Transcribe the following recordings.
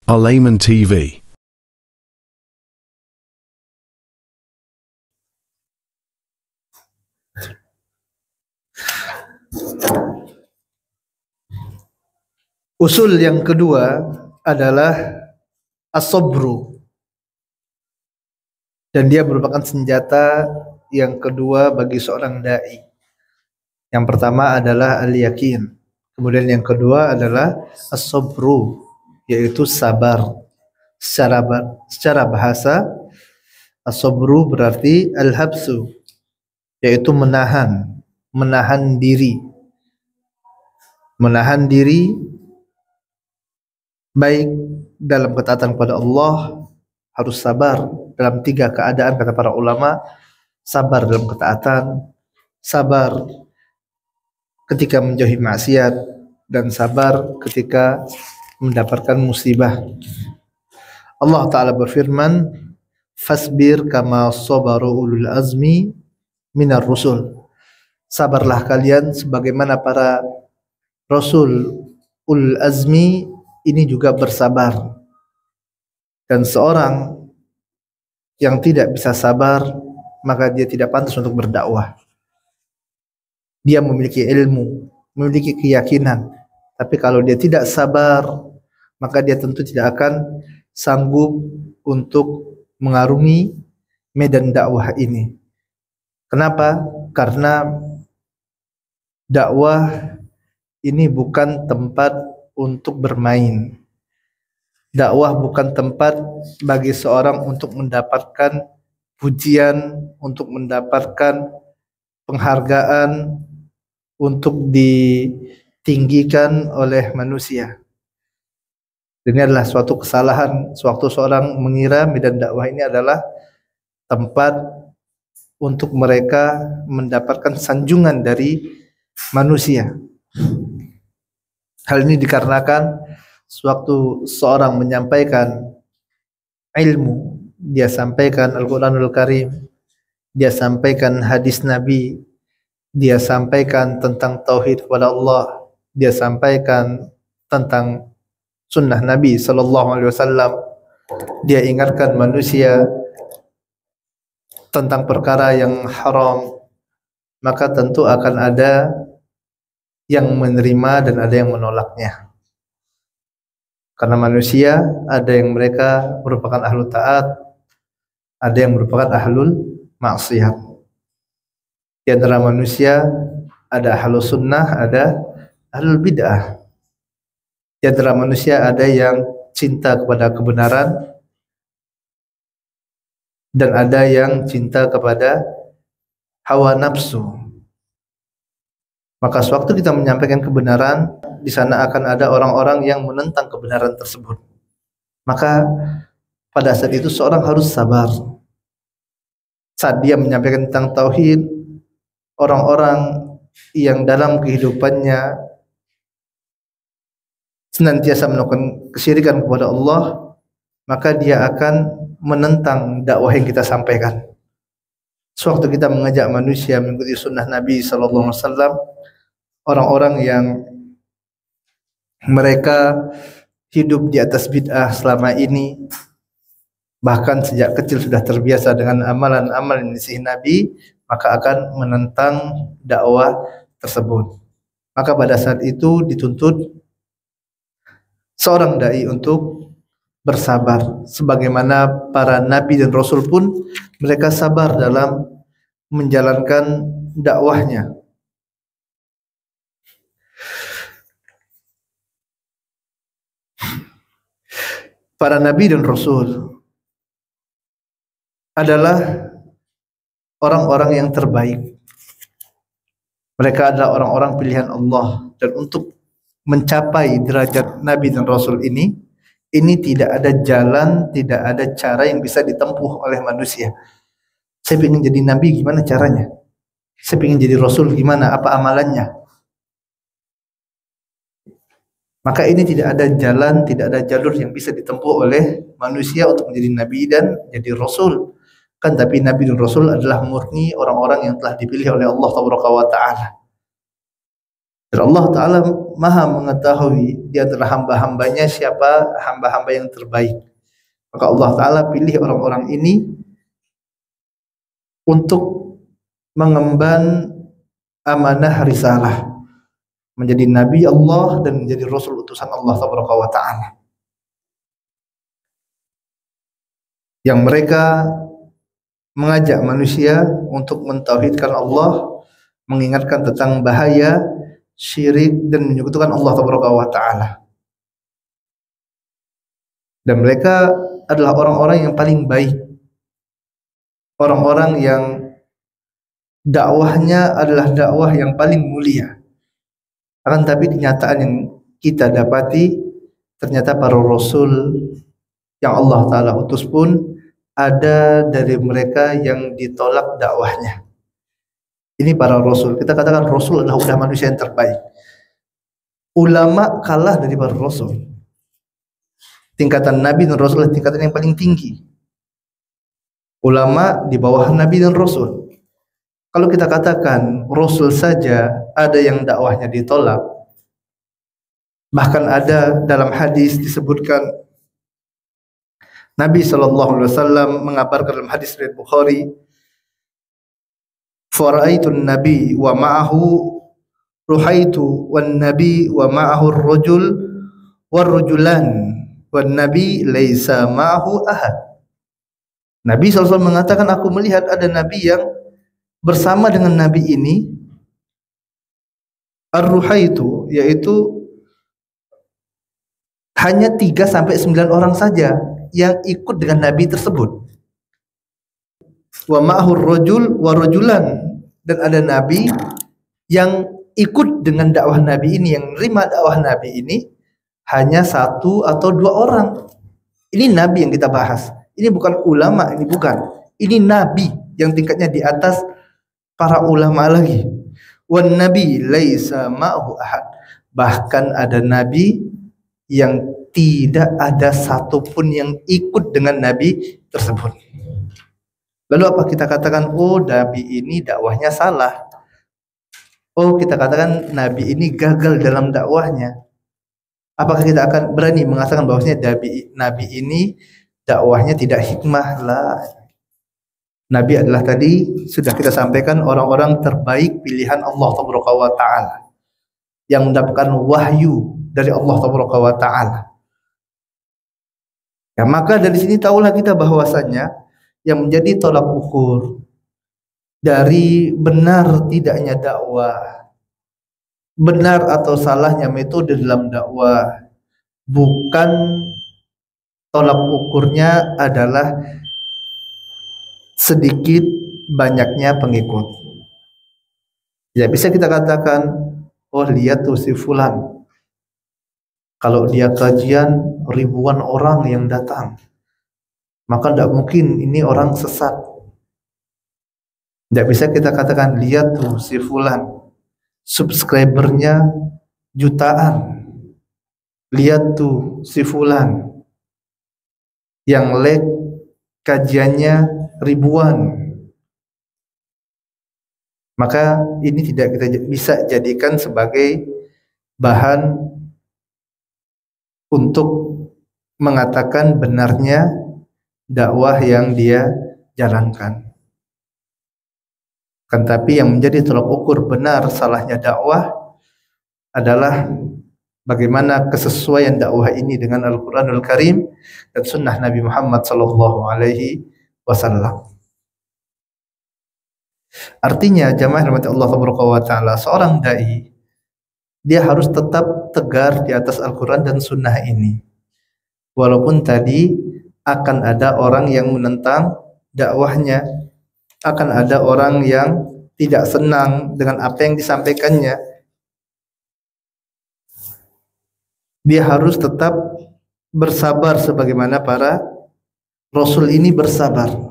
Al-Ayman TV. Usul yang kedua adalah as-sabru, dan dia merupakan senjata yang kedua bagi seorang dai. Yang pertama adalah al-yakin, kemudian yang kedua adalah as-sabru, yaitu sabar. Secara bahasa, as-sabru berarti al-habsu, yaitu menahan diri. Menahan diri baik dalam ketaatan kepada Allah, harus sabar dalam 3 keadaan kata para ulama: sabar dalam ketaatan, sabar ketika menjauhi maksiat, dan sabar ketika mendapatkan musibah. Allah Ta'ala berfirman, fasbir kama sabaru ulul azmi minar rusul. Sabarlah kalian sebagaimana para rasul ulul azmi ini juga bersabar. Dan seorang yang tidak bisa sabar, maka dia tidak pantas untuk berdakwah. Dia memiliki ilmu, memiliki keyakinan, tapi kalau dia tidak sabar, maka dia tentu tidak akan sanggup untuk mengarungi medan dakwah ini. Kenapa? Karena dakwah ini bukan tempat untuk bermain. Dakwah bukan tempat bagi seorang untuk mendapatkan pujian, untuk mendapatkan penghargaan, untuk ditinggikan oleh manusia. Ini adalah suatu kesalahan sewaktu seorang mengira medan dakwah ini adalah tempat untuk mereka mendapatkan sanjungan dari manusia. Hal ini dikarenakan sewaktu seorang menyampaikan ilmu, dia sampaikan Al-Quranul Karim, dia sampaikan hadis Nabi, dia sampaikan tentang tauhid kepada Allah, dia sampaikan tentang sunnah Nabi SAW, dia ingatkan manusia tentang perkara yang haram, maka tentu akan ada yang menerima dan ada yang menolaknya. Karena manusia ada yang mereka merupakan ahlu taat, ada yang merupakan ahlul maksiat. Di antara manusia ada ahlu sunnah, ada ahlul bid'ah. Di antara manusia ada yang cinta kepada kebenaran dan ada yang cinta kepada hawa nafsu. Maka sewaktu kita menyampaikan kebenaran, di sana akan ada orang-orang yang menentang kebenaran tersebut. Maka pada saat itu seorang harus sabar. Saat dia menyampaikan tentang tauhid, orang-orang yang dalam kehidupannya senantiasa melakukan kesyirikan kepada Allah, maka dia akan menentang dakwah yang kita sampaikan. Sewaktu kita mengajak manusia mengikuti sunnah Nabi SAW, orang-orang yang mereka hidup di atas bid'ah selama ini, bahkan sejak kecil sudah terbiasa dengan amalan-amalan yang Nabi, maka akan menentang dakwah tersebut. Maka pada saat itu dituntut seorang dai untuk bersabar, sebagaimana para nabi dan rasul pun mereka sabar dalam menjalankan dakwahnya. Para nabi dan rasul adalah orang-orang yang terbaik. Mereka adalah orang-orang pilihan Allah, dan untuk mencapai derajat nabi dan rasul ini tidak ada jalan, tidak ada cara yang bisa ditempuh oleh manusia. Saya ingin jadi nabi, gimana caranya? Saya ingin jadi rasul, gimana? Apa amalannya? Maka ini tidak ada jalan, tidak ada jalur yang bisa ditempuh oleh manusia untuk menjadi nabi dan jadi rasul. Kan tapi nabi dan rasul adalah murni orang-orang yang telah dipilih oleh Allah Taala. Dan Allah Ta'ala maha mengetahui di antara hamba-hambanya siapa hamba-hamba yang terbaik. Maka Allah Ta'ala pilih orang-orang ini untuk mengemban amanah risalah, menjadi nabi Allah dan menjadi rasul utusan Allah Ta'ala, yang mereka mengajak manusia untuk mentauhidkan Allah, mengingatkan tentang bahaya syirik dan menyekutukan Allah Ta'ala. Dan mereka adalah orang-orang yang paling baik, orang-orang yang dakwahnya adalah dakwah yang paling mulia. Akan tapi kenyataan yang kita dapati, ternyata para rasul yang Allah Ta'ala utus pun ada dari mereka yang ditolak dakwahnya. Ini para rasul. Kita katakan rasul adalah udah manusia yang terbaik. Ulama kalah dari para rasul. Tingkatan nabi dan rasul adalah tingkatan yang paling tinggi. Ulama di bawah nabi dan rasul. Kalau kita katakan rasul saja ada yang dakwahnya ditolak, bahkan ada dalam hadis disebutkan Nabi SAW mengabarkan dalam hadis riwayat Bukhari, "Fara'aitun nabi wa ma'ahu ruhaitu wan nabi wa ma'ahu ar-rajul war-rajulan wan nabi laisa ma'ahu ahad." Nabi SAW mengatakan, aku melihat ada nabi yang bersama dengan nabi ini, ar-ruhaitu, yaitu hanya 3-9 orang saja yang ikut dengan nabi tersebut. Wa ma'ahur rajul wa rajulan, dan ada nabi yang ikut dengan dakwah nabi ini, yang menerima dakwah nabi ini hanya 1 atau 2 orang. Ini nabi yang kita bahas. Ini bukan ulama, ini bukan. Ini nabi yang tingkatnya di atas para ulama lagi. Wan nabi laisa ma'ahu ahad. Bahkan ada nabi yang tidak ada satupun yang ikut dengan nabi tersebut. Lalu apa kita katakan? Oh, nabi ini dakwahnya salah. Oh, kita katakan nabi ini gagal dalam dakwahnya. Apakah kita akan berani mengatakan bahwasanya nabi ini dakwahnya tidak hikmah? Lah. Nabi adalah tadi sudah kita sampaikan orang-orang terbaik pilihan Allah Ta'ala yang mendapatkan wahyu dari Allah Ta'ala. Ya, maka dari sini tahulah kita bahwasanya yang menjadi tolak ukur dari benar tidaknya dakwah, benar atau salahnya metode dalam dakwah, bukan tolak ukurnya adalah sedikit banyaknya pengikut. Ya, bisa kita katakan, oh lihat tuh si fulan, kalau dia kajian ribuan orang yang datang, maka tidak mungkin ini orang sesat. Tidak bisa kita katakan, lihat tuh si fulan, subscribernya jutaan. Lihat tuh si fulan, yang like kajiannya ribuan. Maka ini tidak kita bisa jadikan sebagai bahan untuk mengatakan benarnya dakwah yang dia jalankan. Kan tapi yang menjadi tolak ukur benar salahnya dakwah adalah bagaimana kesesuaian dakwah ini dengan Al-Quranul Karim dan sunnah Nabi Muhammad SAW. Artinya jamaah rahmati Allah Ta'ala, seorang dai dia harus tetap tegar di atas Al-Quran dan sunnah ini. Walaupun tadi akan ada orang yang menentang dakwahnya, akan ada orang yang tidak senang dengan apa yang disampaikannya, dia harus tetap bersabar sebagaimana para rasul ini bersabar.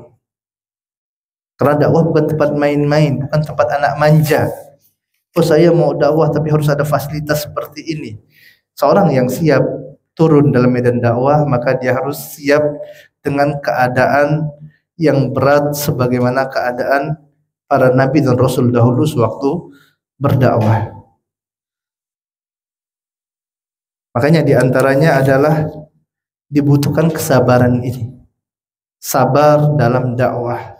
Karena dakwah bukan tempat main-main, bukan tempat anak manja. Oh, saya mau dakwah tapi harus ada fasilitas seperti ini. Seorang yang siap turun dalam medan dakwah, maka dia harus siap dengan keadaan yang berat sebagaimana keadaan para nabi dan rasul dahulu sewaktu berdakwah. Makanya diantaranya adalah dibutuhkan kesabaran ini. Sabar dalam dakwah.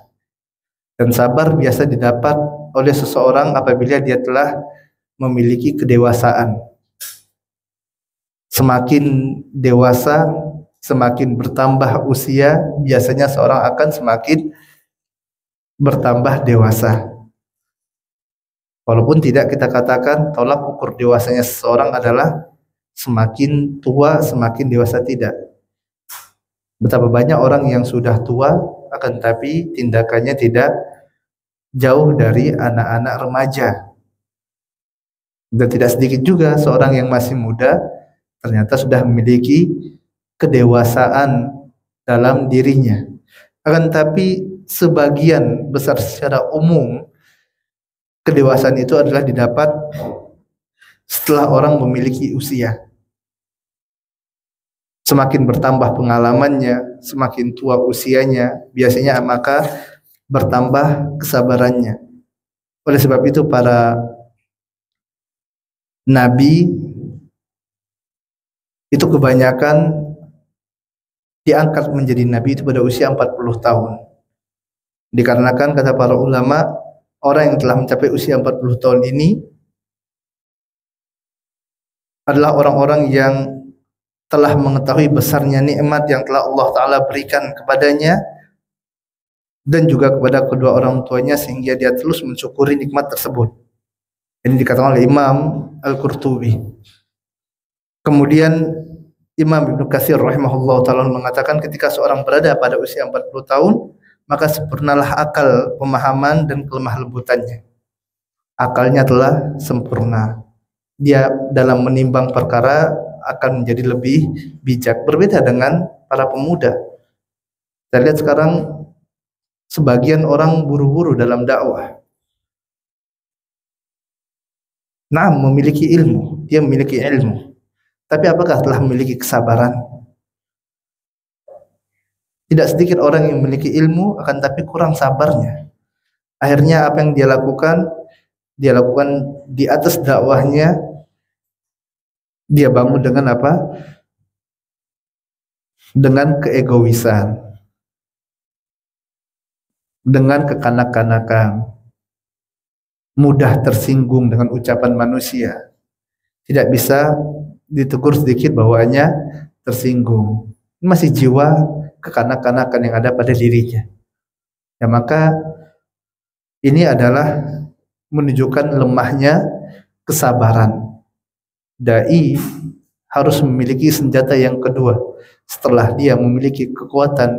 Dan sabar biasa didapat oleh seseorang apabila dia telah memiliki kedewasaan. Semakin dewasa, semakin bertambah usia, biasanya seorang akan semakin bertambah dewasa. Walaupun tidak kita katakan tolak ukur dewasanya seseorang adalah semakin tua, semakin dewasa, tidak. Betapa banyak orang yang sudah tua, akan tapi tindakannya tidak jauh dari anak-anak remaja. Dan tidak sedikit juga seorang yang masih muda ternyata sudah memiliki kedewasaan dalam dirinya. Akan tapi sebagian besar secara umum kedewasaan itu adalah didapat setelah orang memiliki usia. Semakin bertambah pengalamannya, semakin tua usianya, biasanya maka bertambah kesabarannya. Oleh sebab itu para nabi itu kebanyakan diangkat menjadi nabi itu pada usia 40 tahun. Dikarenakan kata para ulama, orang yang telah mencapai usia 40 tahun ini adalah orang-orang yang telah mengetahui besarnya nikmat yang telah Allah Ta'ala berikan kepadanya dan juga kepada kedua orang tuanya sehingga dia terus mensyukuri nikmat tersebut. Ini dikatakan oleh Imam Al-Qurtubi. Kemudian Imam Ibnu Katsir rahimahullah ta'ala mengatakan ketika seorang berada pada usia 40 tahun maka sempurnalah akal, pemahaman dan kelemah lembutannya. Akalnya telah sempurna. Dia dalam menimbang perkara akan menjadi lebih bijak. Berbeda dengan para pemuda. Kita lihat sekarang sebagian orang buru-buru dalam dakwah. Nah, memiliki ilmu, dia memiliki ilmu. Tapi apakah telah memiliki kesabaran? Tidak sedikit orang yang memiliki ilmu akan tapi kurang sabarnya. Akhirnya apa yang dia lakukan di atas dakwahnya dia bangun dengan apa? Dengan keegoisan, dengan kekanak-kanakan, mudah tersinggung dengan ucapan manusia, tidak bisa ditegur sedikit bawaannya tersinggung. Ini masih jiwa kekanak-kanakan yang ada pada dirinya. Ya maka ini adalah menunjukkan lemahnya kesabaran. Dai harus memiliki senjata yang kedua setelah dia memiliki kekuatan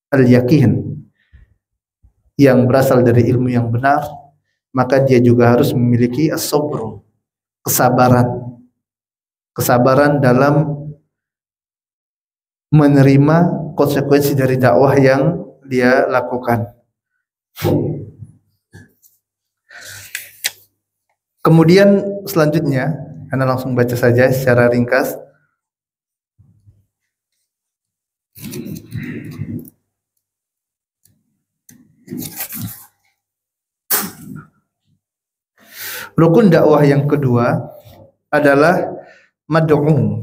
al-yakin yang berasal dari ilmu yang benar, maka dia juga harus memiliki as-sabr, kesabaran dalam menerima konsekuensi dari dakwah yang dia lakukan. Kemudian selanjutnya Anda langsung baca saja secara ringkas. Rukun dakwah yang kedua adalah mad'u.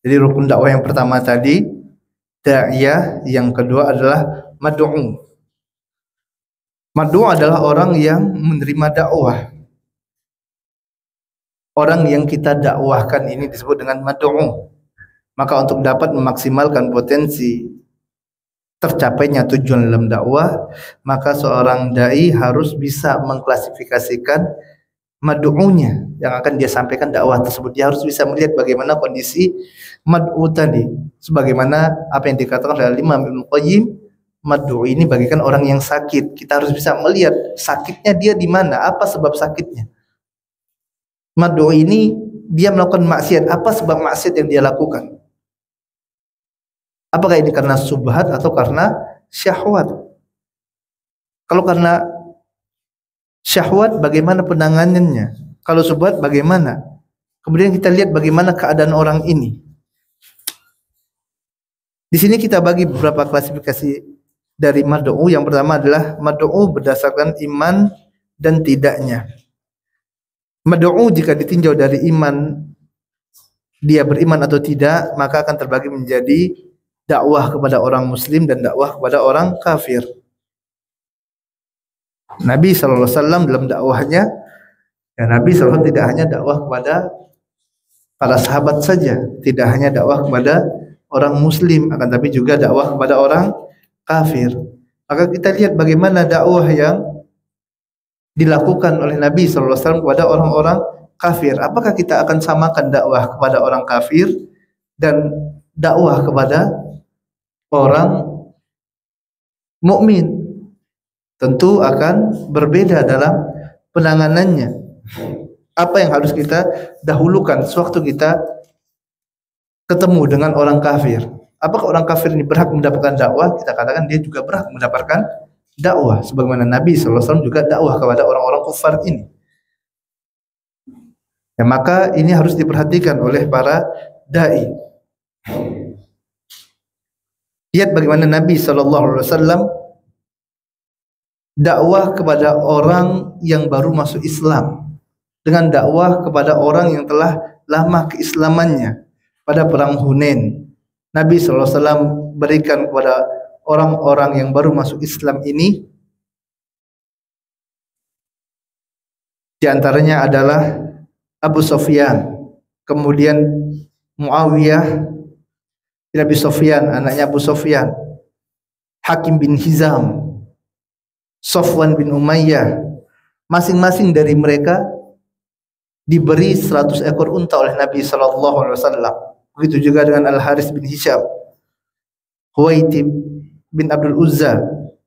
Jadi rukun dakwah yang pertama tadi da'iyah, yang kedua adalah mad'u. Mad'u adalah orang yang menerima dakwah. Orang yang kita dakwahkan ini disebut dengan mad'u. Maka untuk dapat memaksimalkan potensi tercapainya tujuan dalam dakwah, maka seorang dai harus bisa mengklasifikasikan mad'unya yang akan dia sampaikan dakwah tersebut. Dia harus bisa melihat bagaimana kondisi mad'u tadi. Sebagaimana apa yang dikatakan oleh Imam Ibnu Qayyim, mad'u ini bagaikan orang yang sakit. Kita harus bisa melihat sakitnya dia di mana, apa sebab sakitnya. Mad'u ini dia melakukan maksiat, apa sebab maksiat yang dia lakukan? Apakah ini karena subhat atau karena syahwat? Kalau karena syahwat, bagaimana penanganannya? Kalau subhat, bagaimana? Kemudian kita lihat bagaimana keadaan orang ini. Di sini kita bagi beberapa klasifikasi dari mad'u. Yang pertama adalah mad'u berdasarkan iman dan tidaknya. Mad'u jika ditinjau dari iman dia beriman atau tidak, maka akan terbagi menjadi dakwah kepada orang muslim dan dakwah kepada orang kafir. Nabi SAW dalam dakwahnya, ya Nabi SAW tidak hanya dakwah kepada para sahabat saja, tidak hanya dakwah kepada orang muslim, akan tapi juga dakwah kepada orang kafir. Maka kita lihat bagaimana dakwah yang dilakukan oleh Nabi SAW kepada orang-orang kafir. Apakah kita akan samakan dakwah kepada orang kafir dan dakwah kepada orang mukmin? Tentu akan berbeda dalam penanganannya. Apa yang harus kita dahulukan sewaktu kita ketemu dengan orang kafir? Apakah orang kafir ini berhak mendapatkan dakwah? Kita katakan dia juga berhak mendapatkan dakwah, sebagaimana Nabi SAW juga dakwah kepada orang-orang kafir ini. Ya, maka ini harus diperhatikan oleh para dai. Lihat bagaimana Nabi SAW dakwah kepada orang yang baru masuk Islam dengan dakwah kepada orang yang telah lama keislamannya. Pada perang Hunain, Nabi SAW berikan kepada orang-orang yang baru masuk Islam ini, di antaranya adalah Abu Sufyan, kemudian Muawiyah bin Abi Sufyan, anaknya Abu Sufyan, Hakim bin Hizam, Safwan bin Umayyah. Masing-masing dari mereka diberi 100 ekor unta oleh Nabi SAW. Begitu juga dengan Al-Haris bin Hisham, Huwaitib bin Abdul Uzza,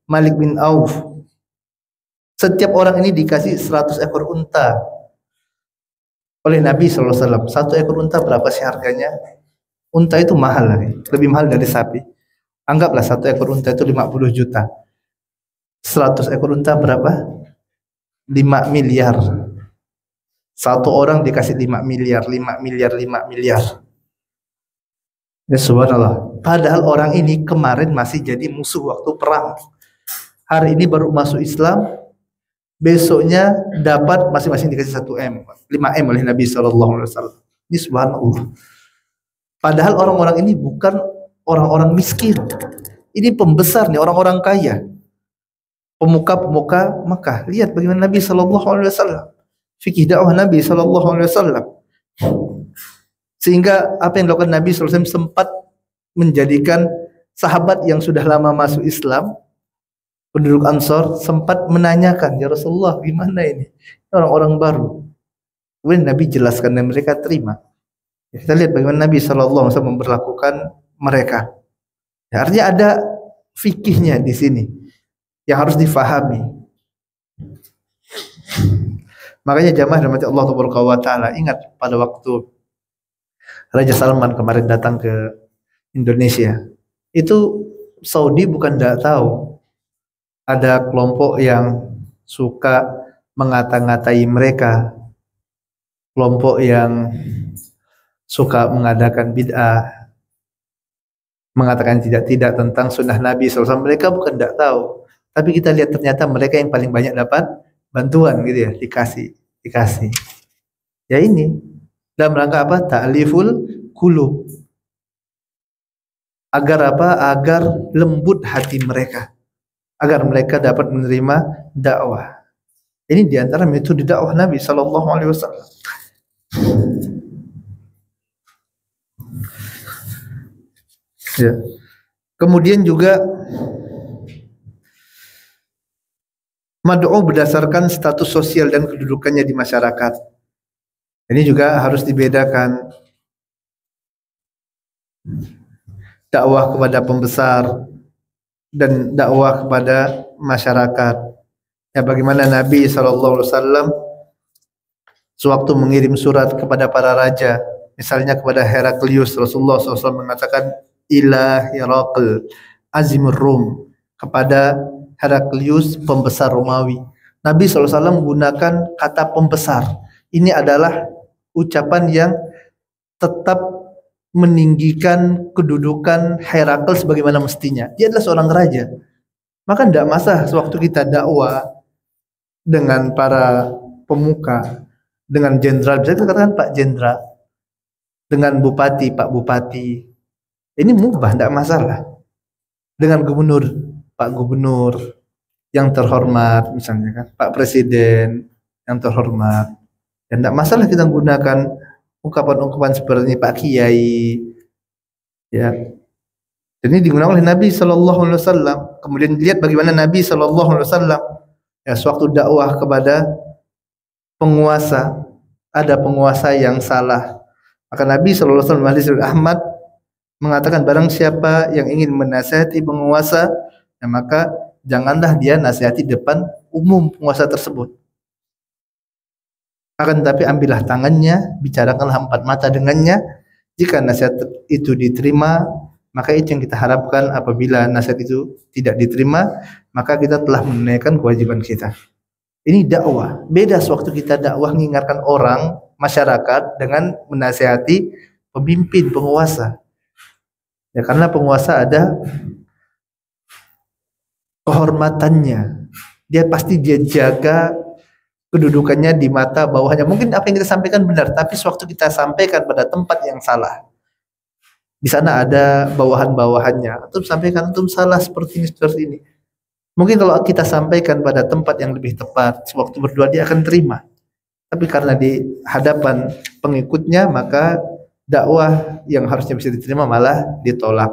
Malik bin Auf. Setiap orang ini dikasih 100 ekor unta oleh Nabi SAW. Satu ekor unta berapa sih harganya? Unta itu mahal lagi, lebih mahal dari sapi. Anggaplah satu ekor unta itu 50 juta. 100 ekor unta berapa? 5 miliar. Satu orang dikasih 5 miliar, 5 miliar, 5 miliar. Ya subhanallah. Padahal orang ini kemarin masih jadi musuh waktu perang. Hari ini baru masuk Islam. Besoknya dapat masing-masing dikasih 1 M, 5 M oleh Nabi SAW. Ini subhanallah. Padahal orang-orang ini bukan orang-orang miskin. Ini pembesar nih, orang-orang kaya. Pemuka-pemuka Mekah. Lihat bagaimana Nabi SAW. Fikih dakwah Nabi SAW. Sehingga apa yang dilakukan Nabi SAW sempat menjadikan sahabat yang sudah lama masuk Islam, penduduk Ansor, sempat menanyakan, ya Rasulullah gimana ini? Orang-orang baru. Kemudian Nabi jelaskan dan mereka terima. Ya, kita lihat bagaimana Nabi SAW memperlakukan mereka. Ya, artinya ada fikihnya di sini yang harus difahami. Makanya jamaah rahmati Allah Taala, ingat pada waktu Raja Salman kemarin datang ke Indonesia, itu Saudi bukan tidak tahu ada kelompok yang suka mengata-ngatai mereka, kelompok yang suka mengadakan bid'ah, mengatakan tidak-tidak tentang sunnah Nabi SAW. Mereka bukan tidak tahu, tapi kita lihat ternyata mereka yang paling banyak dapat bantuan gitu ya, dikasih. Ya ini dalam rangka apa? Ta'liful qulub. Agar apa? Agar lembut hati mereka, agar mereka dapat menerima dakwah. Ini diantara metode dakwah Nabi Sallallahu Alaihi Wasallam. Ya. Kemudian juga mad'u berdasarkan status sosial dan kedudukannya di masyarakat. Ini juga harus dibedakan. Dakwah kepada pembesar dan dakwah kepada masyarakat. Ya, bagaimana Nabi SAW sewaktu mengirim surat kepada para raja, misalnya kepada Heraklius, Rasulullah SAW mengatakan ila Herakl azimur Rum, kepada Heraklius pembesar Romawi. Nabi SAW menggunakan kata pembesar. Ini adalah ucapan yang tetap meninggikan kedudukan Herakl sebagaimana mestinya. Dia adalah seorang raja. Maka tidak masalah sewaktu kita dakwah dengan para pemuka, dengan jenderal, bisa kita katakan Pak Jenderal. dengan bupati, Pak Bupati. Ini mubah, tidak masalah. Dengan gubernur, Pak Gubernur yang terhormat, misalnya kan, Pak Presiden yang terhormat. Dan tidak masalah kita menggunakan ungkapan-ungkapan seperti Pak Kiai, ya. Dan ini digunakan oleh Nabi Shallallahu Alaihi Wasallam. Kemudian lihat bagaimana Nabi Shallallahu Alaihi Wasallam ya sewaktu dakwah kepada penguasa, ada penguasa yang salah, maka Nabi Shallallahu Alaihi Wasallam hadis riwayat Ahmad mengatakan barang siapa yang ingin menasihati penguasa, ya maka janganlah dia nasihati depan umum penguasa tersebut. Akan tetapi ambillah tangannya, bicarakanlah empat mata dengannya. Jika nasihat itu diterima, maka itu yang kita harapkan. Apabila nasihat itu tidak diterima, maka kita telah menunaikan kewajiban kita. Ini dakwah. Beda sewaktu kita dakwah mengingatkan orang, masyarakat dengan menasihati pemimpin, penguasa. Ya, karena penguasa ada kehormatannya. Dia pasti dia jaga kedudukannya di mata bawahnya. Mungkin apa yang kita sampaikan benar, tapi sewaktu kita sampaikan pada tempat yang salah, di sana ada bawahan-bawahannya, antum sampaikan antum salah seperti ini. Mungkin kalau kita sampaikan pada tempat yang lebih tepat, sewaktu berdoa dia akan terima. Tapi karena di hadapan pengikutnya, maka dakwah yang harusnya bisa diterima malah ditolak.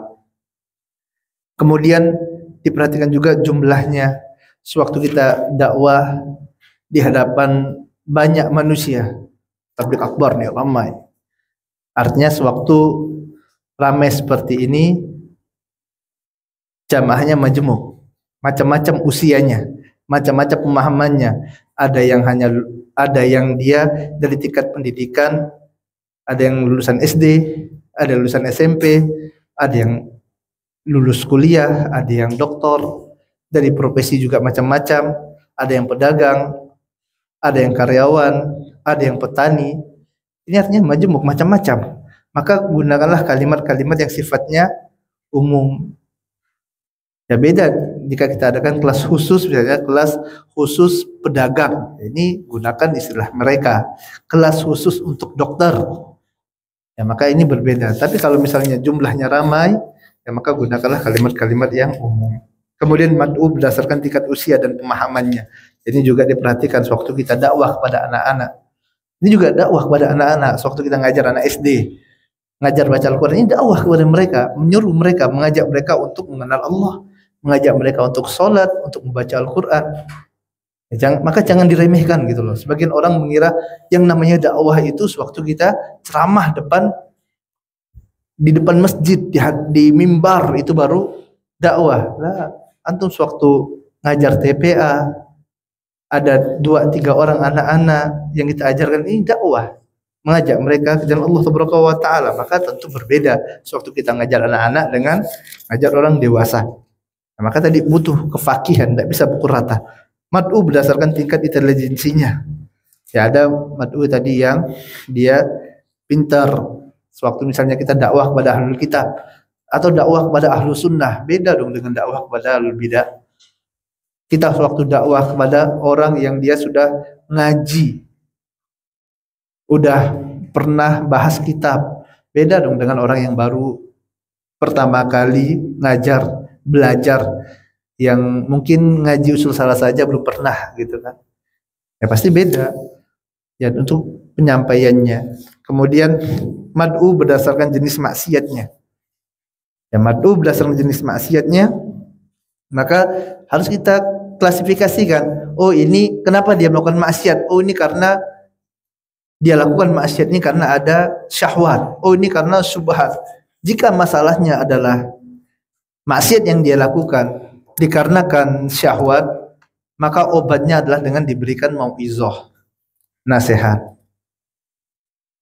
Kemudian diperhatikan juga jumlahnya. Sewaktu kita dakwah di hadapan banyak manusia, tabligh akbar nih ramai. Artinya sewaktu ramai seperti ini, jamaahnya majemuk, macam-macam usianya, macam-macam pemahamannya. Ada yang dia dari tingkat pendidikan, ada yang lulusan SD, ada yang lulusan SMP, ada yang lulus kuliah, ada yang doktor, dari profesi juga macam-macam, ada yang pedagang, ada yang karyawan, ada yang petani. Ini artinya majemuk, macam-macam. Maka gunakanlah kalimat-kalimat yang sifatnya umum. Ya beda jika kita adakan kelas khusus, misalnya kelas khusus pedagang. Ini gunakan istilah mereka. Kelas khusus untuk dokter. Ya maka ini berbeda. Tapi kalau misalnya jumlahnya ramai, ya maka gunakanlah kalimat-kalimat yang umum. Kemudian mad'u berdasarkan tingkat usia dan pemahamannya. Ini juga diperhatikan sewaktu kita dakwah kepada anak-anak. Ini juga dakwah kepada anak-anak. Sewaktu kita ngajar anak SD, ngajar baca Al-Quran, ini dakwah kepada mereka, menyuruh mereka, mengajak mereka untuk mengenal Allah, mengajak mereka untuk sholat, untuk membaca Al-Quran. Maka jangan diremehkan gitu loh. Sebagian orang mengira yang namanya dakwah itu sewaktu kita ceramah di depan masjid, di mimbar, itu baru dakwah. Lah, antum sewaktu ngajar TPA, ada 2-3 orang anak-anak yang kita ajarkan, ini dakwah, mengajak mereka ke jalan Allah Subhanahu wa taala. Maka tentu berbeda sewaktu kita ngajar anak-anak dengan ngajar orang dewasa. Nah, maka tadi butuh kefakihan, tidak bisa pukul rata. Mad'u berdasarkan tingkat intelijensinya. Ya ada mad'u tadi yang dia pintar. Sewaktu misalnya kita dakwah kepada ahlul kitab atau dakwah kepada ahlu sunnah, beda dong dengan dakwah kepada ahlul bidah. Kita sewaktu dakwah kepada orang yang dia sudah ngaji, udah pernah bahas kitab, beda dong dengan orang yang baru pertama kali ngajar, belajar, yang mungkin ngaji usul salah saja belum pernah gitu kan. Ya pasti beda. Ya untuk penyampaiannya. Kemudian mad'u berdasarkan jenis maksiatnya. Ya mad'u berdasarkan jenis maksiatnya, maka harus kita klasifikasikan. Oh ini kenapa dia melakukan maksiat? Oh ini karena dia lakukan maksiat ini karena ada syahwat. Oh ini karena syubhat. Jika masalahnya adalah maksiat yang dia lakukan dikarenakan syahwat, maka obatnya adalah dengan diberikan mau'izah, nasihat.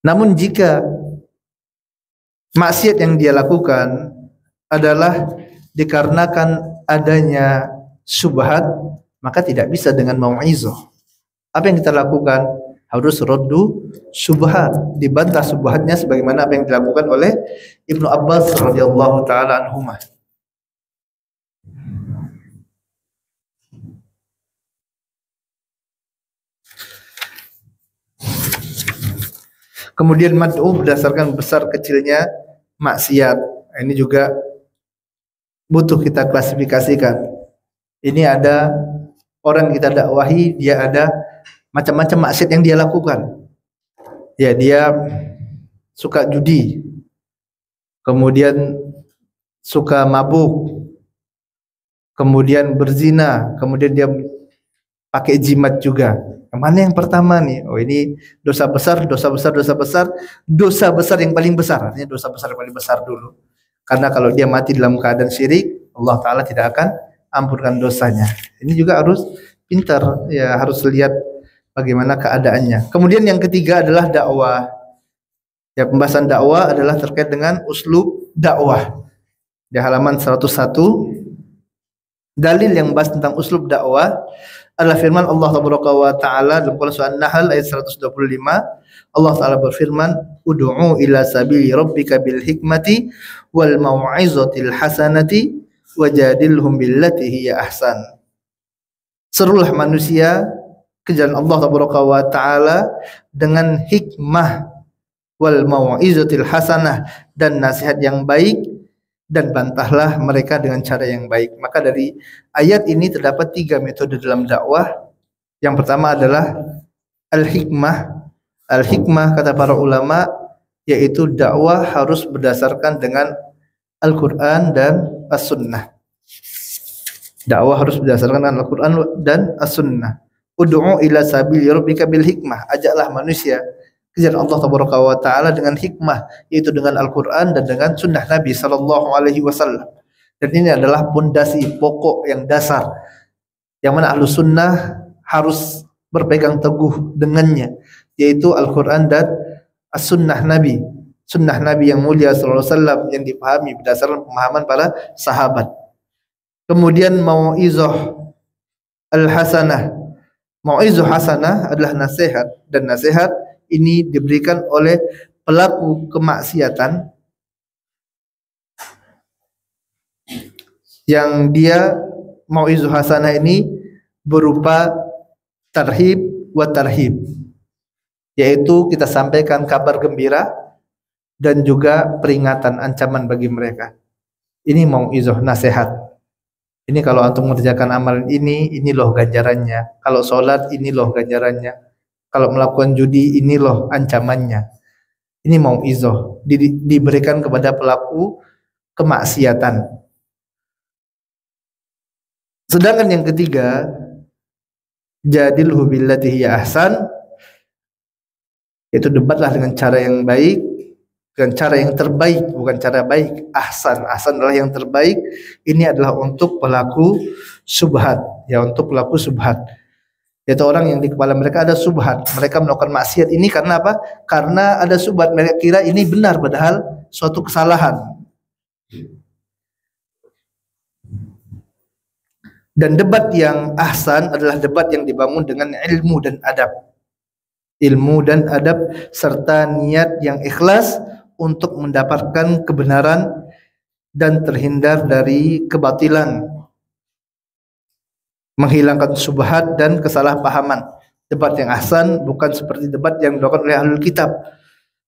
Namun jika maksiat yang dia lakukan adalah dikarenakan adanya syubhat, maka tidak bisa dengan mau'izah. Apa yang kita lakukan? Harus raddu syubhat, dibantah syubhatnya sebagaimana apa yang dilakukan oleh Ibnu Abbas radhiyallahu taala anhuma. Kemudian mad'u berdasarkan besar kecilnya maksiat. Ini juga butuh kita klasifikasikan. Ini ada orang kita dakwahi, dia ada macam-macam maksiat yang dia lakukan. Ya, dia suka judi, kemudian suka mabuk, kemudian berzina, kemudian dia pakai jimat juga. Yang mana yang pertama nih? Oh, ini dosa besar, dosa besar, dosa besar, dosa besar yang paling besar. Artinya dosa besar yang paling besar dulu. Karena kalau dia mati dalam keadaan syirik, Allah Ta'ala tidak akan ampunkan dosanya. Ini juga harus pintar, ya harus lihat bagaimana keadaannya. Kemudian yang ketiga adalah dakwah. Ya, pembahasan dakwah adalah terkait dengan uslub dakwah. Di halaman 101, dalil yang membahas tentang uslub dakwah adalah firman Allah Taala dalam surah An-Nahl ayat 125. Allah Ta'ala berfirman, "Ud'u ila sabili rabbika bil hikmati wal mau'izatil hasanati wajadilhum billati hiya ahsan." Serulah manusia ke jalan Allah Taala dengan hikmah wal mau'izatil hasanah, dan nasihat yang baik, dan bantahlah mereka dengan cara yang baik. Maka dari ayat ini terdapat 3 metode dalam dakwah. Yang pertama adalah al-hikmah. Al-hikmah kata para ulama yaitu dakwah harus berdasarkan dengan Al-Quran dan As-Sunnah. Dakwah harus berdasarkan dengan Al-Quran dan As-Sunnah. Ud'u ila sabili rabbika bil hikmah. Ajaklah manusia ke jalan Allah Taala dengan hikmah, yaitu dengan Al-Quran dan dengan Sunnah Nabi Sallallahu Alaihi Wasallam. Dan ini adalah pondasi pokok yang dasar, yang mana ahlu sunnah harus berpegang teguh dengannya, yaitu Al-Quran dan As-Sunnah Nabi. Sunnah Nabi yang mulia Sallallahu Alaihi Wasallam yang dipahami berdasarkan pemahaman para sahabat. Kemudian mau'izah al-hasanah. Mau'izah hasanah adalah nasihat, dan nasihat ini diberikan oleh pelaku kemaksiatan yang dia mau'izah hasanah ini berupa tarhib wa tarhib, yaitu kita sampaikan kabar gembira dan juga peringatan, ancaman bagi mereka. Ini mau'izah, nasihat. Ini kalau antum mengerjakan amalan ini loh ganjarannya. Kalau sholat, ini loh ganjarannya. Kalau melakukan judi, ini loh ancamannya. Ini mau'izah, diberikan kepada pelaku kemaksiatan. Sedangkan yang ketiga, jadilhu billati hiya ahsan, yaitu debatlah dengan cara yang baik, dengan cara yang terbaik, bukan cara baik. Ahsan, ahsan adalah yang terbaik. Ini adalah untuk pelaku subhat, ya, untuk pelaku subhat. Yaitu orang yang di kepala mereka ada subhat, mereka melakukan maksiat ini karena apa? Karena ada subhat, mereka kira ini benar padahal suatu kesalahan. Dan debat yang ahsan adalah debat yang dibangun dengan ilmu dan adab. Ilmu dan adab serta niat yang ikhlas untuk mendapatkan kebenaran dan terhindar dari kebatilan, menghilangkan subhat dan kesalahpahaman. Debat yang ahsan bukan seperti debat yang dilakukan oleh ahlul kitab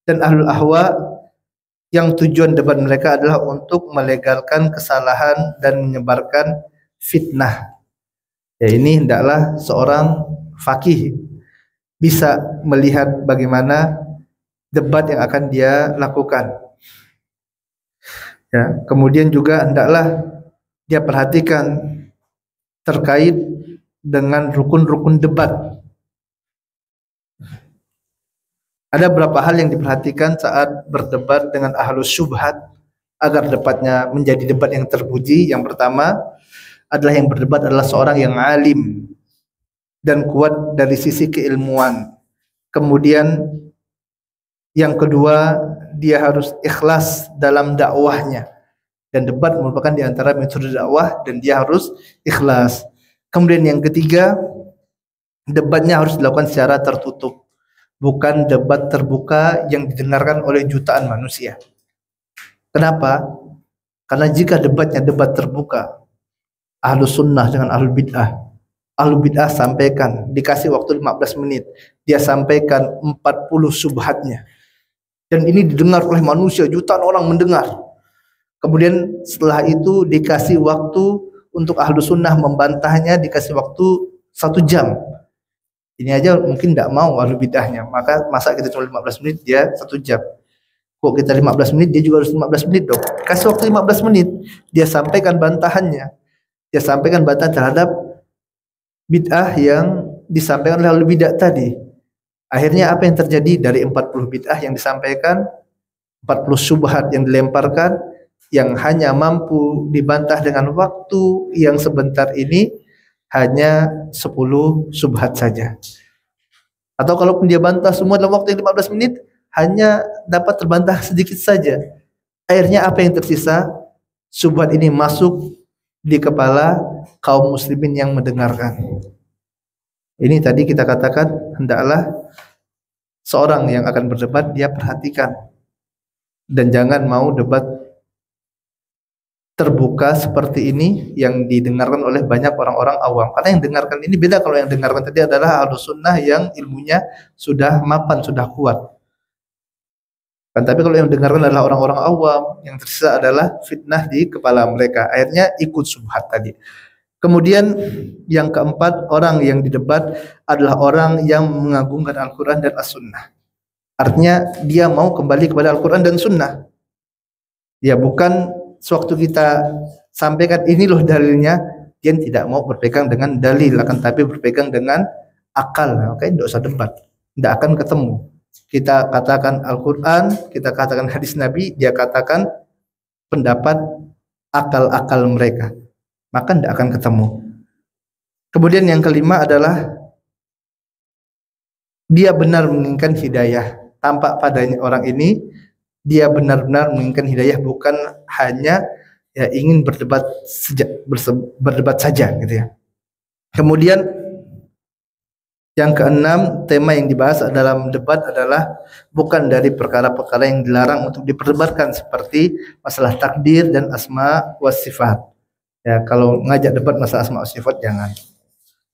dan ahlul ahwa, yang tujuan debat mereka adalah untuk melegalkan kesalahan dan menyebarkan fitnah. Ya, ini hendaklah seorang faqih bisa melihat bagaimana debat yang akan dia lakukan. Ya, kemudian juga hendaklah dia perhatikan terkait dengan rukun-rukun debat. Ada beberapa hal yang diperhatikan saat berdebat dengan ahlus syubhat agar debatnya menjadi debat yang terpuji. Yang pertama adalah yang berdebat adalah seorang yang alim dan kuat dari sisi keilmuan. Kemudian yang kedua, dia harus ikhlas dalam dakwahnya. Dan debat merupakan di antara metode dakwah dan dia harus ikhlas. Kemudian yang ketiga, debatnya harus dilakukan secara tertutup, bukan debat terbuka yang didengarkan oleh jutaan manusia. Kenapa? Karena jika debatnya debat terbuka, ahlu sunnah dengan ahlu bid'ah, ahlu bid'ah sampaikan, dikasih waktu 15 menit, dia sampaikan 40 subhatnya. dan ini didengar oleh manusia, jutaan orang mendengar. Kemudian setelah itu dikasih waktu untuk ahlu sunnah membantahnya, dikasih waktu 1 jam. Ini aja mungkin tidak mau ahlu bid'ahnya, maka masa kita cuma 15 menit, dia 1 jam. Kok kita 15 menit, dia juga harus 15 menit dong. Kasih waktu 15 menit, dia sampaikan bantahannya. Dia sampaikan bantahan terhadap bid'ah yang disampaikan oleh ahlu bid'ah tadi. Akhirnya apa yang terjadi? Dari 40 bid'ah yang disampaikan, 40 syubhat yang dilemparkan, yang hanya mampu dibantah dengan waktu yang sebentar ini hanya 10 syubhat saja. Atau kalaupun dia bantah semua dalam waktu yang 15 menit, hanya dapat terbantah sedikit saja. Akhirnya apa yang tersisa? Syubhat ini masuk di kepala kaum muslimin yang mendengarkan. Ini tadi kita katakan, hendaklah seorang yang akan berdebat dia perhatikan, dan jangan mau debat terbuka seperti ini yang didengarkan oleh banyak orang-orang awam. Karena yang dengarkan ini beda. Kalau yang dengarkan tadi adalah ahlus sunnah yang ilmunya sudah mapan, sudah kuat. Kan, tapi kalau yang dengarkan adalah orang-orang awam, yang tersisa adalah fitnah di kepala mereka. Akhirnya ikut subhat tadi. Kemudian yang keempat, orang yang didebat adalah orang yang mengagungkan Al-Quran dan As-Sunnah. Artinya dia mau kembali kepada Al-Quran dan Sunnah. Ya, bukan sewaktu kita sampaikan ini loh dalilnya, dia tidak mau berpegang dengan dalil, akan tapi berpegang dengan akal. Oke, tidak usah debat, tidak akan ketemu. Kita katakan Al-Quran, kita katakan hadis Nabi, dia katakan pendapat akal-akal mereka, maka tidak akan ketemu. Kemudian yang kelima adalah dia benar menginginkan hidayah. Tampak padanya orang ini dia benar-benar menginginkan hidayah, bukan hanya ya ingin berdebat saja gitu ya. Kemudian yang keenam, tema yang dibahas dalam debat adalah bukan dari perkara-perkara yang dilarang untuk diperdebatkan, seperti masalah takdir dan asma wa sifat. Ya, kalau ngajak debat masalah asma wa sifat jangan.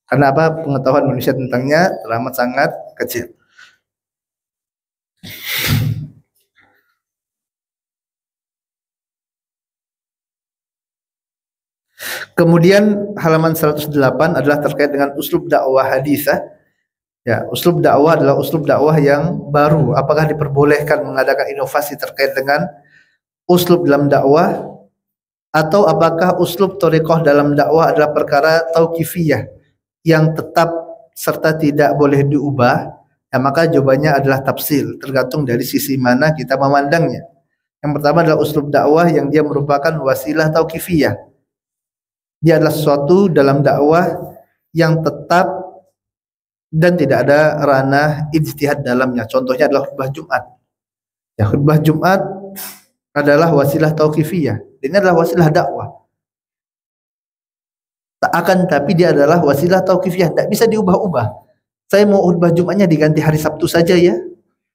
Karena apa? Pengetahuan manusia tentangnya teramat sangat kecil. Kemudian halaman 108 adalah terkait dengan uslub dakwah hadisah. Ya, uslub dakwah adalah uslub dakwah yang baru. Apakah diperbolehkan mengadakan inovasi terkait dengan uslub dalam dakwah, atau apakah uslub thariqah dalam dakwah adalah perkara tauqifiyah yang tetap serta tidak boleh diubah? Ya, maka jawabannya adalah tafsil, tergantung dari sisi mana kita memandangnya. Yang pertama adalah uslub dakwah yang dia merupakan wasilah tauqifiyah. Dia adalah sesuatu dalam dakwah yang tetap dan tidak ada ranah ijtihad dalamnya. Contohnya adalah khutbah Jumat. Ya, khutbah Jumat adalah wasilah tauqifiyah. Ini adalah wasilah dakwah. Akan tapi dia adalah wasilah tauqifiyah, tidak bisa diubah-ubah. Saya mau khutbah Jumatnya diganti hari Sabtu saja ya.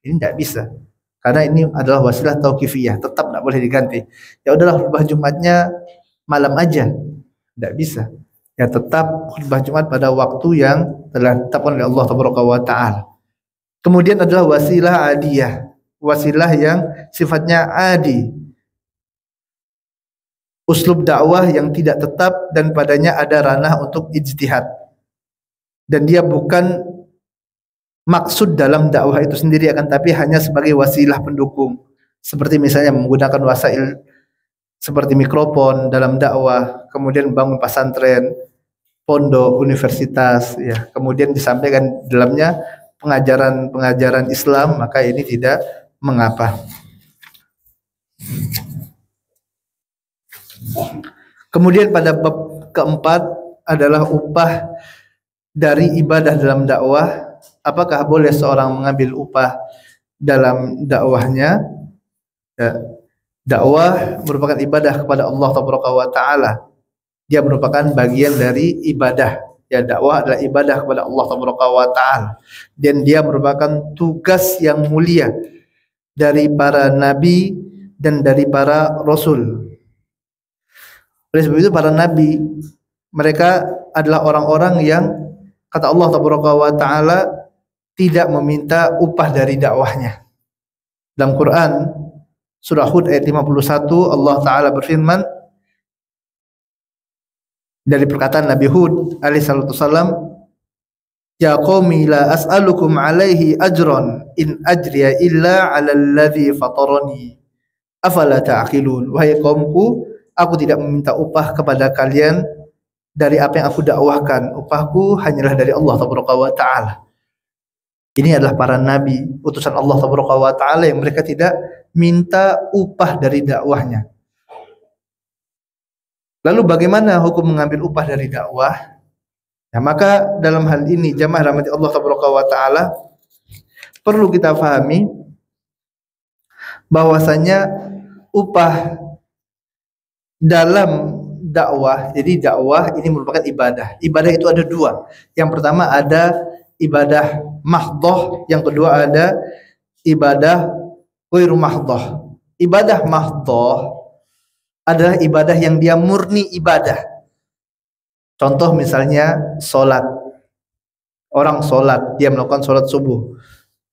Ini tidak bisa. Karena ini adalah wasilah tauqifiyah, tetap tidak boleh diganti. Ya udahlah, khutbah Jumatnya malam aja. Tidak bisa. Ya, tetap khutbah Jumat pada waktu yang telah ditetapkan oleh Allah Taala. Kemudian adalah wasilah adiyah, wasilah yang sifatnya adi. Uslub dakwah yang tidak tetap dan padanya ada ranah untuk ijtihad. Dan dia bukan maksud dalam dakwah itu sendiri, akan tapi hanya sebagai wasilah pendukung. Seperti misalnya menggunakan wasail seperti mikrofon dalam dakwah, kemudian bangun pesantren, pondok, universitas, ya. Kemudian disampaikan dalamnya pengajaran Islam, maka ini tidak mengapa. Kemudian pada bab keempat adalah upah dari ibadah dalam dakwah. Apakah boleh seorang mengambil upah dalam dakwahnya? Ya. Dakwah merupakan ibadah kepada Allah Taala. Dia merupakan bagian dari ibadah. Ya, dakwah adalah ibadah kepada Allah Taala. Dan dia merupakan tugas yang mulia dari para nabi dan dari para rasul. Oleh sebab itu para nabi, mereka adalah orang-orang yang kata Allah Taala tidak meminta upah dari dakwahnya. Dalam Quran surah Hud ayat 51 Allah Ta'ala berfirman dari perkataan Nabi Hud alaihi salatu wasallam, ya qaumi la as'alukum alaihi ajran in ajriya illa 'alal ladzi fatarani afala ta'qilun. Wahai kaumku, aku tidak meminta upah kepada kalian dari apa yang aku dakwahkan. Upahku hanyalah dari Allah Taala. Ini adalah para nabi utusan Allah Taala yang mereka tidak minta upah dari dakwahnya. Lalu bagaimana hukum mengambil upah dari dakwah? Ya, maka dalam hal ini jamaah rahmati Allah Taala perlu kita fahami bahwasanya upah dalam dakwah, jadi dakwah ini merupakan ibadah. Ibadah itu ada dua. Yang pertama ada ibadah mahdhah, yang kedua ada ibadah ghairu mahdhah. Ibadah mahdhah adalah ibadah yang dia murni ibadah. Contoh misalnya solat. Orang solat, dia melakukan solat subuh.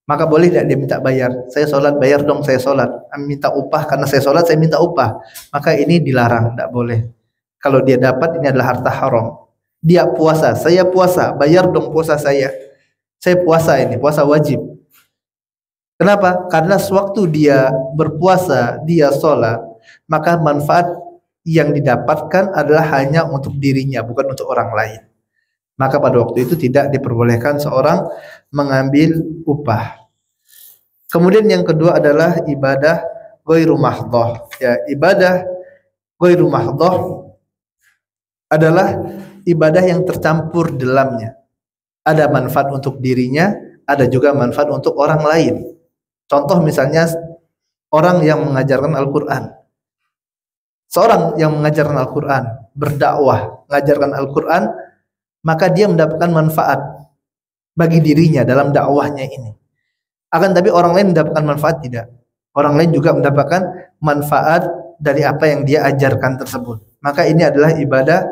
Maka boleh tidak dia minta bayar? Saya solat, bayar dong saya solat. Minta upah karena saya solat, saya minta upah. Maka ini dilarang, tidak boleh. Kalau dia dapat, ini adalah harta haram. Dia puasa, saya puasa, bayar dong puasa saya. Saya puasa ini, puasa wajib. Kenapa? Karena sewaktu dia berpuasa, dia solat, maka manfaat yang didapatkan adalah hanya untuk dirinya, bukan untuk orang lain. Maka pada waktu itu tidak diperbolehkan seorang mengambil upah. Kemudian yang kedua adalah ibadah ghairu mahdhah. Ya, ibadah ghairu mahdhah adalah ibadah yang tercampur dalamnya. Ada manfaat untuk dirinya, ada juga manfaat untuk orang lain. Contoh misalnya orang yang mengajarkan Al-Quran. Seorang yang mengajarkan Al-Quran, berdakwah, mengajarkan Al-Quran, maka dia mendapatkan manfaat bagi dirinya dalam dakwahnya ini. Akan tapi orang lain mendapatkan manfaat tidak. Orang lain juga mendapatkan manfaat dari apa yang dia ajarkan tersebut. Maka ini adalah ibadah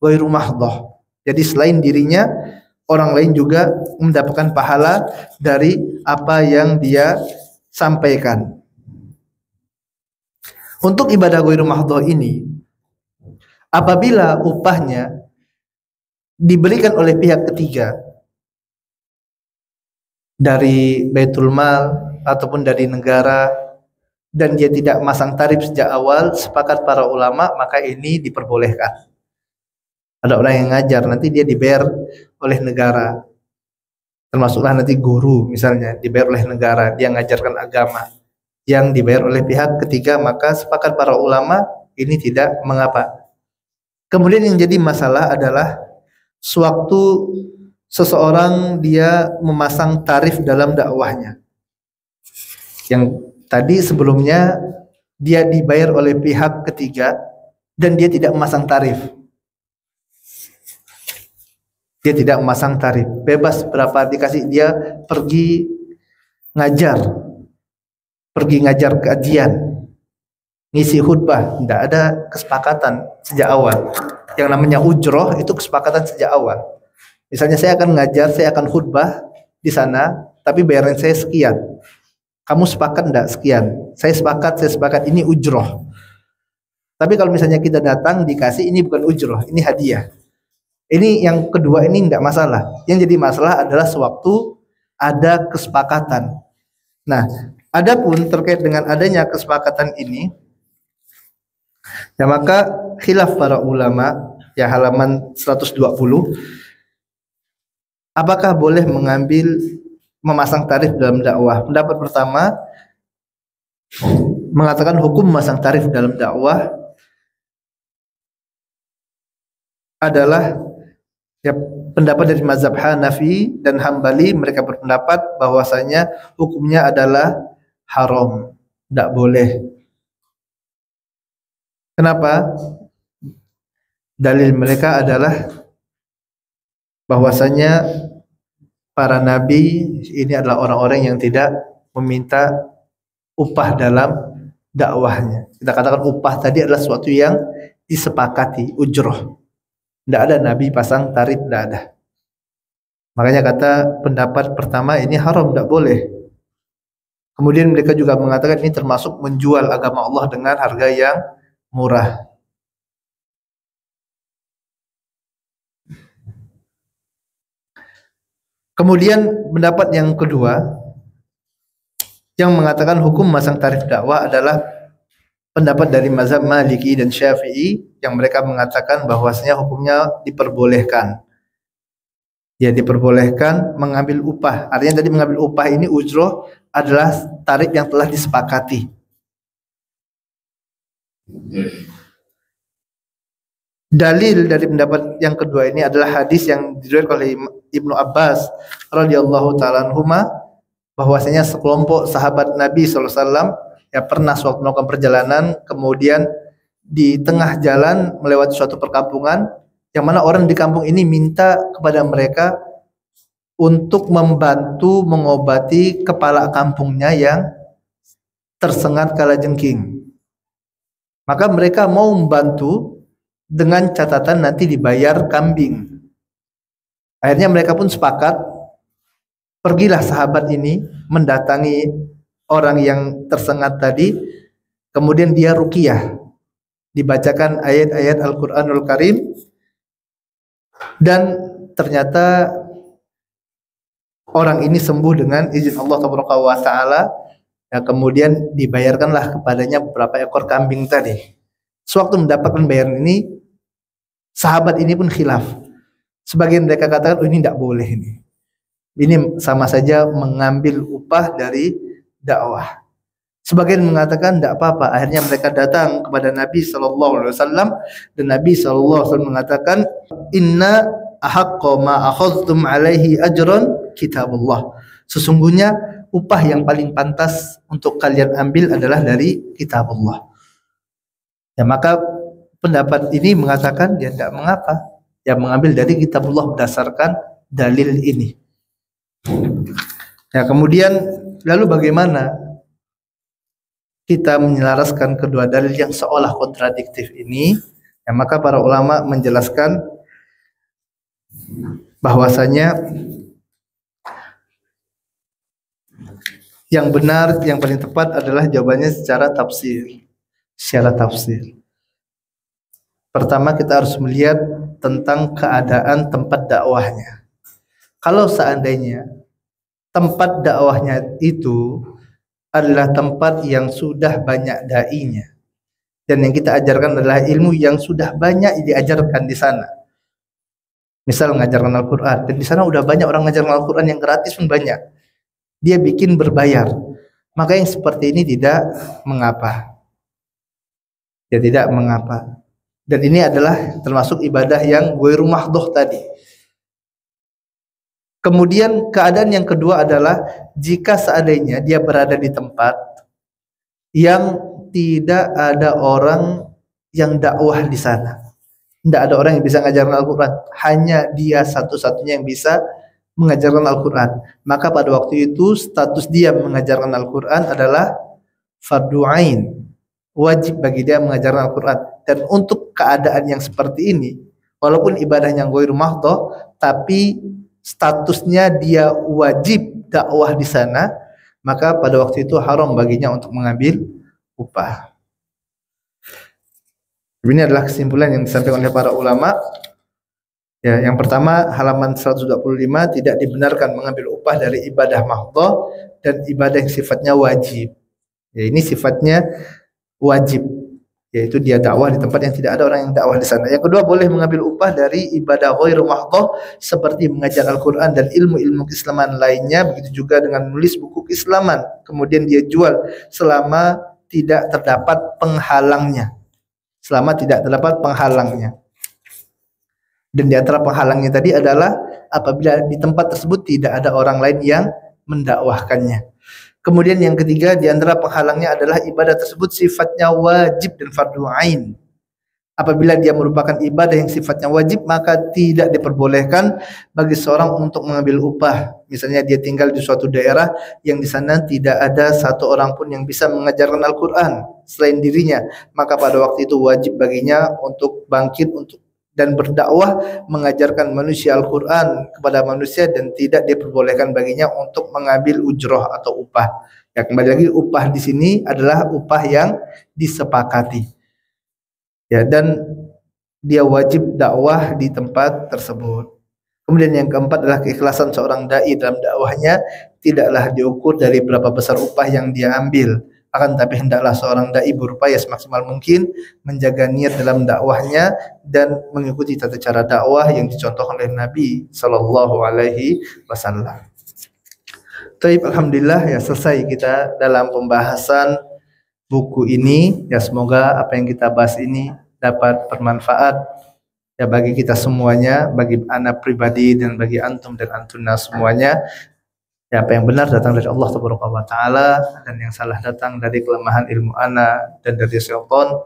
ghairu mahdhah. Jadi selain dirinya, orang lain juga mendapatkan pahala dari apa yang dia sampaikan. Untuk ibadah ghairu mahdhah ini, apabila upahnya diberikan oleh pihak ketiga dari Baitul Mal ataupun dari negara dan dia tidak masang tarif sejak awal, sepakat para ulama, maka ini diperbolehkan. Ada orang yang ngajar, nanti dia dibayar oleh negara, termasuklah nanti guru misalnya dibayar oleh negara, dia ngajarkan agama yang dibayar oleh pihak ketiga, maka sepakat para ulama ini tidak mengapa. Kemudian yang jadi masalah adalah sewaktu seseorang dia memasang tarif dalam dakwahnya. Yang tadi sebelumnya dia dibayar oleh pihak ketiga dan dia tidak memasang tarif. Dia tidak memasang tarif, bebas berapa dikasih, dia pergi ngajar kajian, ngisi khutbah, tidak ada kesepakatan sejak awal. Yang namanya ujroh itu kesepakatan sejak awal. Misalnya saya akan ngajar, saya akan khutbah di sana, tapi bayaran saya sekian. Kamu sepakat enggak sekian? Saya sepakat, ini ujroh. Tapi kalau misalnya kita datang dikasih, ini bukan ujroh, ini hadiah. Ini yang kedua, ini enggak masalah. Yang jadi masalah adalah sewaktu ada kesepakatan. Nah, adapun terkait dengan adanya kesepakatan ini, ya maka khilaf para ulama, ya halaman 120, apakah boleh memasang tarif dalam dakwah? Pendapat pertama mengatakan hukum memasang tarif dalam dakwah adalah ya pendapat dari mazhab Hanafi dan Hambali. Mereka berpendapat bahwasanya hukumnya adalah haram, tidak boleh. Kenapa? Dalil mereka adalah bahwasanya para nabi ini adalah orang-orang yang tidak meminta upah dalam dakwahnya. Kita katakan upah tadi adalah sesuatu yang disepakati, ujroh. Tidak ada nabi pasang tarif, tidak ada. Makanya kata pendapat pertama ini haram, tidak boleh. Kemudian mereka juga mengatakan ini termasuk menjual agama Allah dengan harga yang murah. Kemudian pendapat yang kedua yang mengatakan hukum memasang tarif dakwah adalah pendapat dari mazhab Maliki dan Syafi'i yang mereka mengatakan bahwasanya hukumnya diperbolehkan. Ya, diperbolehkan mengambil upah. Artinya tadi mengambil upah ini ujroh adalah tarif yang telah disepakati. Dalil dari pendapat yang kedua ini adalah hadis yang diriwayatkan oleh Ibnu Abbas radhiyallahu taala anhuma bahwasanya sekelompok sahabat Nabi SAW ya pernah suatu melakukan perjalanan, kemudian di tengah jalan melewati suatu perkampungan yang mana orang di kampung ini minta kepada mereka untuk membantu mengobati kepala kampungnya yang tersengat kalajengking. Maka mereka mau membantu dengan catatan nanti dibayar kambing. Akhirnya mereka pun sepakat. Pergilah sahabat ini mendatangi orang yang tersengat tadi, kemudian dia ruqyah, dibacakan ayat-ayat Al-Qur'anul Karim, dan ternyata orang ini sembuh dengan izin Allah Taala. Ya, kemudian dibayarkanlah kepadanya beberapa ekor kambing tadi. Sewaktu mendapatkan bayaran ini, sahabat ini pun khilaf. Sebagian mereka katakan, oh ini tidak boleh ini. Ini sama saja mengambil upah dari dakwah. Sebagian mengatakan tidak apa-apa. Akhirnya mereka datang kepada Nabi SAW dan Nabi SAW mengatakan, Inna ahaqqa ma akhadhtum alaihi ajran kitabullah. Sesungguhnya upah yang paling pantas untuk kalian ambil adalah dari kitabullah. Ya, maka pendapat ini mengatakan dia tidak mengapa. Ya, mengambil dari kitabullah berdasarkan dalil ini. Ya, kemudian lalu bagaimana kita menyelaraskan kedua dalil yang seolah kontradiktif ini? Ya, maka para ulama menjelaskan bahwasanya yang benar, yang paling tepat adalah jawabannya secara tafsir. Secara tafsir. Pertama kita harus melihat tentang keadaan tempat dakwahnya. Kalau seandainya tempat dakwahnya itu adalah tempat yang sudah banyak dai-nya dan yang kita ajarkan adalah ilmu yang sudah banyak diajarkan di sana. Misal mengajarkan Al-Qur'an, dan di sana udah banyak orang mengajarkan Al-Qur'an yang gratis pun banyak. Dia bikin berbayar. Maka yang seperti ini tidak mengapa. Ya, tidak mengapa. Dan ini adalah termasuk ibadah yang ghairu mahdhah tadi. Kemudian keadaan yang kedua adalah jika seandainya dia berada di tempat yang tidak ada orang yang dakwah di sana. Tidak ada orang yang bisa mengajarkan Al-Quran. Hanya dia satu-satunya yang bisa mengajarkan Al-Quran. Maka pada waktu itu status dia mengajarkan Al-Quran adalah fardu ain. Wajib bagi dia mengajarkan Al-Quran. Dan untuk keadaan yang seperti ini, walaupun ibadahnya ghairu mahdhah, tapi statusnya dia wajib dakwah di sana, maka pada waktu itu haram baginya untuk mengambil upah. Ini adalah kesimpulan yang disampaikan oleh para ulama. Ya, yang pertama halaman 125 tidak dibenarkan mengambil upah dari ibadah mahdhah dan ibadah yang sifatnya wajib. Ya, ini sifatnya wajib, yaitu dia dakwah di tempat yang tidak ada orang yang dakwah di sana. Yang kedua, boleh mengambil upah dari ibadah ghairu mahdhah seperti mengajar Al-Qur'an dan ilmu-ilmu keislaman lainnya, begitu juga dengan menulis buku keislaman. Kemudian dia jual selama tidak terdapat penghalangnya. Selama tidak terdapat penghalangnya. Dan di antara penghalangnya tadi adalah apabila di tempat tersebut tidak ada orang lain yang mendakwahkannya. Kemudian yang ketiga, di antara penghalangnya adalah ibadah tersebut sifatnya wajib dan fardu ain. Apabila dia merupakan ibadah yang sifatnya wajib, maka tidak diperbolehkan bagi seorang untuk mengambil upah. Misalnya dia tinggal di suatu daerah yang di sana tidak ada satu orang pun yang bisa mengajarkan Al-Quran selain dirinya, maka pada waktu itu wajib baginya untuk bangkit dan berdakwah mengajarkan manusia Al-Quran kepada manusia, dan tidak diperbolehkan baginya untuk mengambil ujroh atau upah. Ya, kembali lagi upah di sini adalah upah yang disepakati. Ya, dan dia wajib dakwah di tempat tersebut. Kemudian yang keempat adalah keikhlasan seorang dai dalam dakwahnya tidaklah diukur dari berapa besar upah yang dia ambil, akan tapi hendaklah seorang dai berupaya semaksimal mungkin menjaga niat dalam dakwahnya dan mengikuti tata cara dakwah yang dicontohkan oleh Nabi Sallallahu Alaihi Wasallam. Taib, alhamdulillah ya, selesai kita dalam pembahasan buku ini. Ya, semoga apa yang kita bahas ini dapat bermanfaat ya bagi kita semuanya, bagi anak pribadi dan bagi antum dan antuna semuanya. Ya, apa yang benar datang dari Allah Taala dan yang salah datang dari kelemahan ilmu ana dan dari syaitan.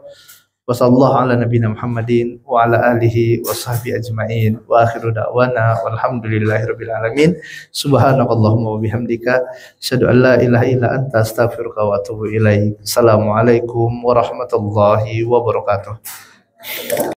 Wassallallahu ala nabiyina Muhammadin wa ala alihi wa sahbihi ajma'in wa akhiru da'wana walhamdulillahirabbil alamin. Subhanakallahumma wa bihamdika asyhadu an la ilaha illa anta astaghfiruka wa atubu ilaik. Assalamualaikum warahmatullahi wabarakatuh.